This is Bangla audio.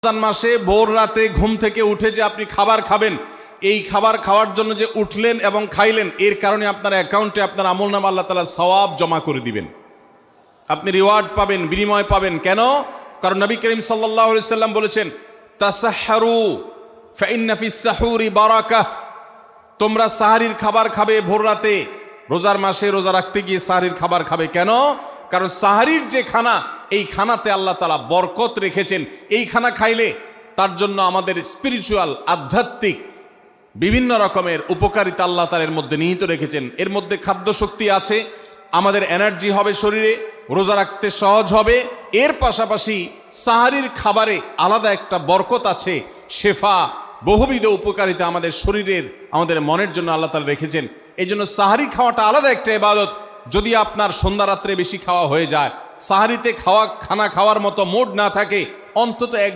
রমজান মাসে ভোর রাতে ঘুম থেকে উঠে যে আপনি খাবার খাবেন, এই খাবার খাওয়ার জন্য যে উঠলেন এবং খাইলেন, এর কারণে আপনার অ্যাকাউন্টে আপনার আমলনামা আল্লাহ তাআলা সওয়াব জমা করে দিবেন। আপনি রিওয়ার্ড পাবেন, বিনিময় পাবেন। কেন? কারণ নবী করিম সাল্লাল্লাহু আলাইহি সাল্লাম বলেছেন, তাসাহহারু ফাইন্না ফিস সাহুরি বারাকাহ। তোমরা সাহারির খাবার খাবে ভোর রাতে। রোজার মাসে রোজা রাখতে গিয়ে সাহারির খাবার খাবে। কেন? কারণ সাহারির যে খানা, এই খানাতে আল্লাহ তাআলা বরকত রেখেছেন। এই খানা খাইলে তার জন্য আমাদের স্পিরিচুয়াল, আধ্যাত্মিক বিভিন্ন রকমের উপকারিতা আল্লাহ তাআলা এর মধ্যে নিহিত রেখেছেন। এর মধ্যে খাদ্য শক্তি আছে, আমাদের এনার্জি হবে শরীরে, রোজা রাখতে সহজ হবে। এর পাশাপাশি সাহারির খাবারে আলাদা একটা বরকত আছে, শেফা, বহুবিধ উপকারিতা আমাদের শরীরের, আমাদের মনের জন্য আল্লাহ তাআলা রেখেছেন। এই জন্য সাহারি খাওয়াটা আলাদা একটা ইবাদত। যদি আপনার সন্ধ্যা রাত্রে বেশি খাওয়া হয়ে যায়, সাহারিতে খানা খাওয়ার মতো মুড না থাকে, অন্তত